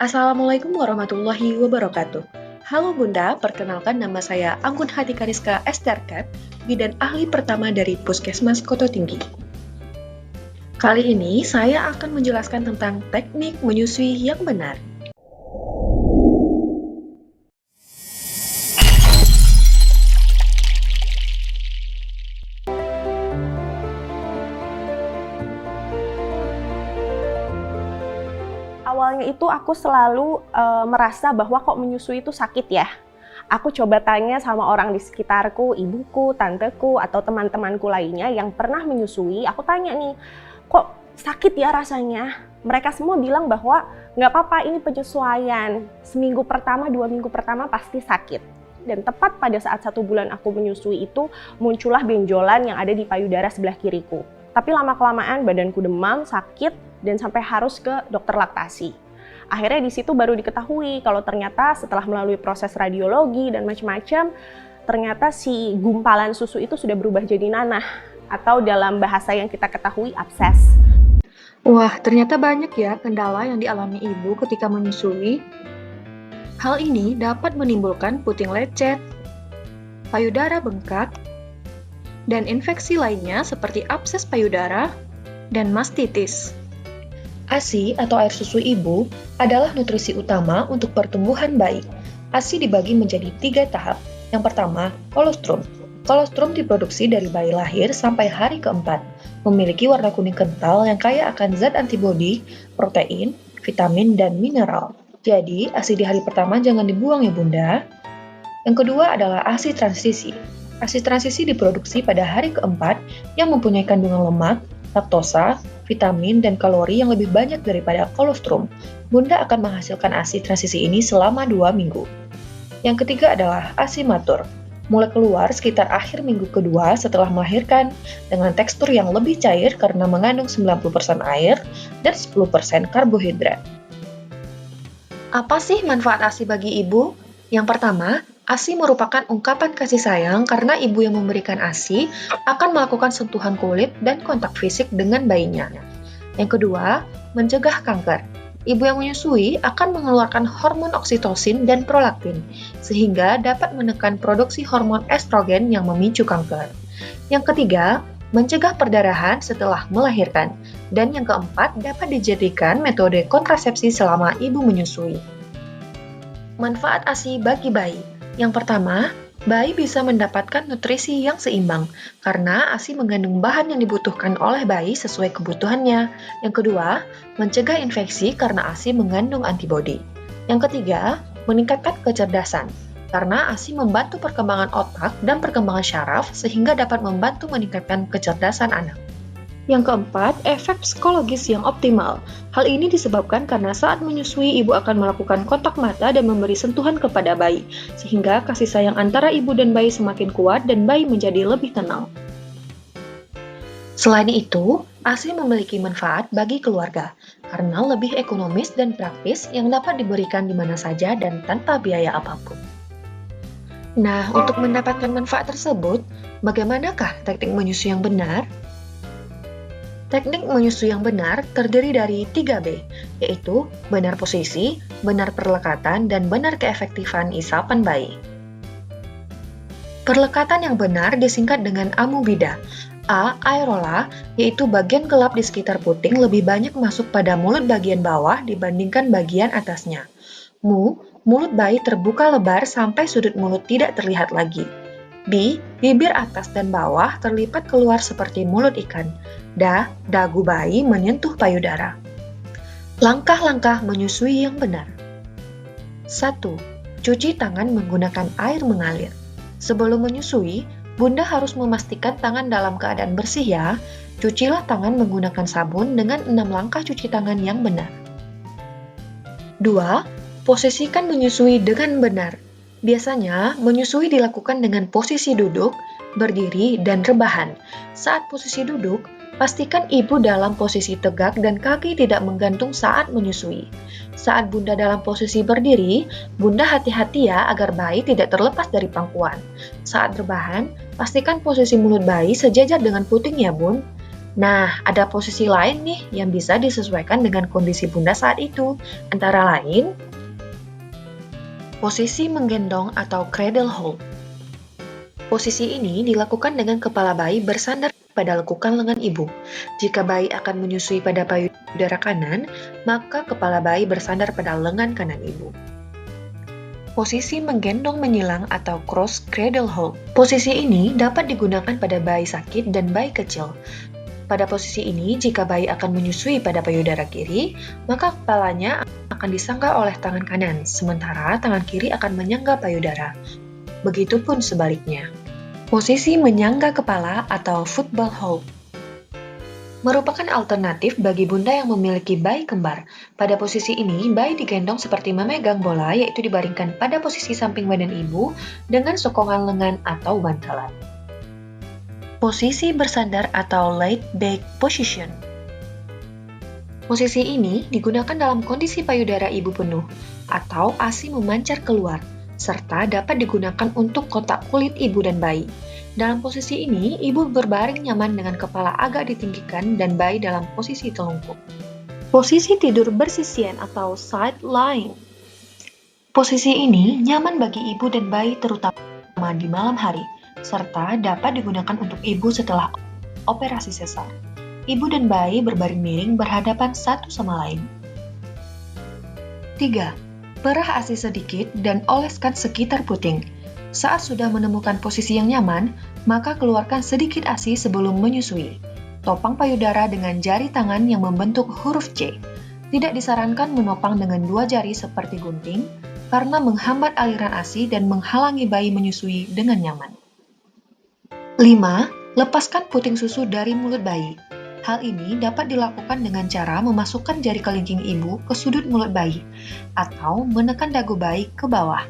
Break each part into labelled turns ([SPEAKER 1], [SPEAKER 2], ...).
[SPEAKER 1] Assalamualaikum warahmatullahi wabarakatuh. Halo Bunda, perkenalkan nama saya Anggun Hati Kariska Esterkat, bidan ahli pertama dari Puskesmas Koto Tinggi. Kali ini saya akan menjelaskan tentang teknik menyusui yang benar.
[SPEAKER 2] Awalnya itu aku selalu merasa bahwa kok menyusui itu sakit ya. Aku coba tanya sama orang di sekitarku, ibuku, tanteku, atau teman-temanku lainnya yang pernah menyusui. Aku tanya nih, kok sakit ya rasanya? Mereka semua bilang bahwa nggak apa-apa, ini penyesuaian. Seminggu pertama, 2 minggu pertama pasti sakit. Dan tepat pada saat 1 bulan aku menyusui itu, muncullah benjolan yang ada di payudara sebelah kiriku. Tapi lama-kelamaan badanku demam, sakit, dan sampai harus ke dokter laktasi. Akhirnya di situ baru diketahui kalau ternyata setelah melalui proses radiologi dan macam-macam, ternyata si gumpalan susu itu sudah berubah jadi nanah, atau dalam bahasa yang kita ketahui abses.
[SPEAKER 1] Wah, ternyata banyak ya kendala yang dialami ibu ketika menyusui. Hal ini dapat menimbulkan puting lecet, payudara bengkak, dan infeksi lainnya seperti abses payudara dan mastitis. ASI atau air susu ibu adalah nutrisi utama untuk pertumbuhan bayi. ASI dibagi menjadi 3 tahap. Yang pertama, kolostrum. Kolostrum diproduksi dari bayi lahir sampai hari keempat. Memiliki warna kuning kental yang kaya akan zat antibodi, protein, vitamin, dan mineral. Jadi, ASI di hari pertama jangan dibuang ya Bunda. Yang kedua adalah ASI transisi. ASI transisi diproduksi pada hari keempat yang mempunyai kandungan lemak, laktosa, vitamin, dan kalori yang lebih banyak daripada kolostrum. Bunda akan menghasilkan ASI transisi ini selama 2 minggu. Yang ketiga adalah ASI matur. Mulai keluar sekitar akhir minggu kedua setelah melahirkan dengan tekstur yang lebih cair karena mengandung 90% air dan 10% karbohidrat. Apa sih manfaat ASI bagi ibu? Yang pertama, ASI merupakan ungkapan kasih sayang karena ibu yang memberikan ASI akan melakukan sentuhan kulit dan kontak fisik dengan bayinya. Yang kedua, mencegah kanker. Ibu yang menyusui akan mengeluarkan hormon oksitosin dan prolaktin, sehingga dapat menekan produksi hormon estrogen yang memicu kanker. Yang ketiga, mencegah perdarahan setelah melahirkan. Dan yang keempat, dapat dijadikan metode kontrasepsi selama ibu menyusui. Manfaat ASI bagi bayi. Yang pertama, bayi bisa mendapatkan nutrisi yang seimbang karena ASI mengandung bahan yang dibutuhkan oleh bayi sesuai kebutuhannya. Yang kedua, mencegah infeksi karena ASI mengandung antibodi. Yang ketiga, meningkatkan kecerdasan karena ASI membantu perkembangan otak dan perkembangan syaraf sehingga dapat membantu meningkatkan kecerdasan anak. Yang keempat, efek psikologis yang optimal. Hal ini disebabkan karena saat menyusui ibu akan melakukan kontak mata dan memberi sentuhan kepada bayi, sehingga kasih sayang antara ibu dan bayi semakin kuat dan bayi menjadi lebih tenang. Selain itu, ASI memiliki manfaat bagi keluarga, karena lebih ekonomis dan praktis yang dapat diberikan di mana saja dan tanpa biaya apapun. Nah, untuk mendapatkan manfaat tersebut, bagaimanakah teknik menyusui yang benar? Teknik menyusui yang benar terdiri dari 3B, yaitu benar posisi, benar perlekatan, dan benar keefektifan isapan bayi. Perlekatan yang benar disingkat dengan amubida. A. Aerola, yaitu bagian gelap di sekitar puting lebih banyak masuk pada mulut bagian bawah dibandingkan bagian atasnya. Mu, mulut bayi terbuka lebar sampai sudut mulut tidak terlihat lagi. B. Bibir atas dan bawah terlipat keluar seperti mulut ikan. Da. Dagu bayi menyentuh payudara. Langkah-langkah menyusui yang benar. 1. Cuci tangan menggunakan air mengalir. Sebelum menyusui, Bunda harus memastikan tangan dalam keadaan bersih ya. Cucilah tangan menggunakan sabun dengan 6 langkah cuci tangan yang benar. 2. Posisikan menyusui dengan benar. Biasanya, menyusui dilakukan dengan posisi duduk, berdiri, dan rebahan. Saat posisi duduk, pastikan ibu dalam posisi tegak dan kaki tidak menggantung saat menyusui. Saat Bunda dalam posisi berdiri, Bunda hati-hati ya agar bayi tidak terlepas dari pangkuan. Saat rebahan, pastikan posisi mulut bayi sejajar dengan puting ya Bun. Nah, ada posisi lain nih yang bisa disesuaikan dengan kondisi bunda saat itu. Antara lain, posisi menggendong atau cradle hold. Posisi ini dilakukan dengan kepala bayi bersandar pada lekukan lengan ibu. Jika bayi akan menyusui pada payudara kanan, maka kepala bayi bersandar pada lengan kanan ibu. Posisi menggendong menyilang atau cross cradle hold. Posisi ini dapat digunakan pada bayi sakit dan bayi kecil. Pada posisi ini, jika bayi akan menyusui pada payudara kiri, maka kepalanya akan disangga oleh tangan kanan, sementara tangan kiri akan menyangga payudara. Begitupun sebaliknya. Posisi menyangga kepala atau football hold merupakan alternatif bagi bunda yang memiliki bayi kembar. Pada posisi ini, bayi digendong seperti memegang bola, yaitu dibaringkan pada posisi samping badan ibu dengan sokongan lengan atau bantalan. Posisi bersandar atau laid back position. Posisi ini digunakan dalam kondisi payudara ibu penuh atau ASI memancar keluar, serta dapat digunakan untuk kotak kulit ibu dan bayi. Dalam posisi ini, ibu berbaring nyaman dengan kepala agak ditinggikan dan bayi dalam posisi telungkup. Posisi tidur bersisian atau side lying. Posisi ini nyaman bagi ibu dan bayi terutama di malam hari, serta dapat digunakan untuk ibu setelah operasi sesar. Ibu dan bayi berbaring miring berhadapan satu sama lain. 3. Perah ASI sedikit dan oleskan sekitar puting. Saat sudah menemukan posisi yang nyaman, maka keluarkan sedikit ASI sebelum menyusui. Topang payudara dengan jari tangan yang membentuk huruf C. Tidak disarankan menopang dengan 2 jari seperti gunting, karena menghambat aliran ASI dan menghalangi bayi menyusui dengan nyaman. 5. Lepaskan puting susu dari mulut bayi. Hal ini dapat dilakukan dengan cara memasukkan jari kelingking ibu ke sudut mulut bayi atau menekan dagu bayi ke bawah.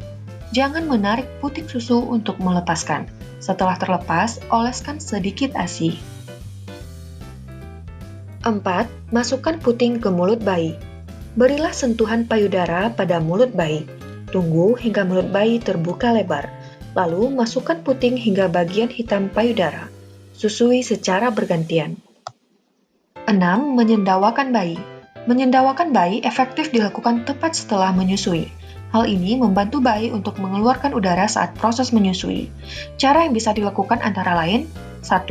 [SPEAKER 1] Jangan menarik puting susu untuk melepaskan. Setelah terlepas, oleskan sedikit ASI. 4. Masukkan puting ke mulut bayi. Berilah sentuhan payudara pada mulut bayi. Tunggu hingga mulut bayi terbuka lebar. Lalu masukkan puting hingga bagian hitam payudara. Susui secara bergantian. 6. Menyendawakan bayi. Menyendawakan bayi efektif dilakukan tepat setelah menyusui. Hal ini membantu bayi untuk mengeluarkan udara saat proses menyusui. Cara yang bisa dilakukan antara lain: 1.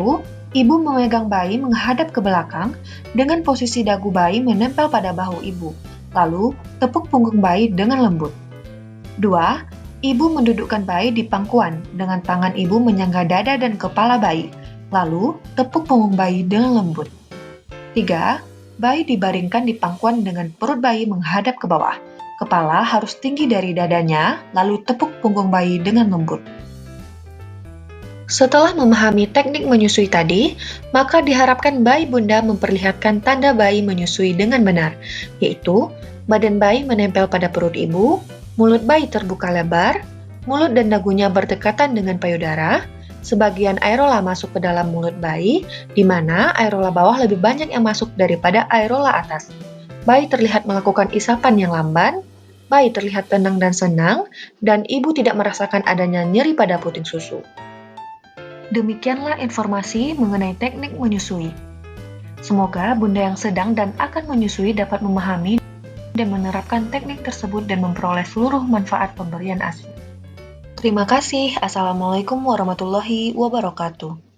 [SPEAKER 1] Ibu memegang bayi menghadap ke belakang dengan posisi dagu bayi menempel pada bahu ibu. Lalu, tepuk punggung bayi dengan lembut. 2. Ibu mendudukkan bayi di pangkuan dengan tangan ibu menyangga dada dan kepala bayi. Lalu, tepuk punggung bayi dengan lembut. 3. Bayi dibaringkan di pangkuan dengan perut bayi menghadap ke bawah. Kepala harus tinggi dari dadanya, lalu tepuk punggung bayi dengan lembut. Setelah memahami teknik menyusui tadi, maka diharapkan bayi bunda memperlihatkan tanda bayi menyusui dengan benar, yaitu badan bayi menempel pada perut ibu, mulut bayi terbuka lebar, mulut dan dagunya berdekatan dengan payudara, sebagian aerola masuk ke dalam mulut bayi, di mana aerola bawah lebih banyak yang masuk daripada aerola atas. Bayi terlihat melakukan isapan yang lamban, bayi terlihat tenang dan senang, dan ibu tidak merasakan adanya nyeri pada puting susu. Demikianlah informasi mengenai teknik menyusui. Semoga bunda yang sedang dan akan menyusui dapat memahami dan menerapkan teknik tersebut dan memperoleh seluruh manfaat pemberian ASI. Terima kasih. Assalamualaikum warahmatullahi wabarakatuh.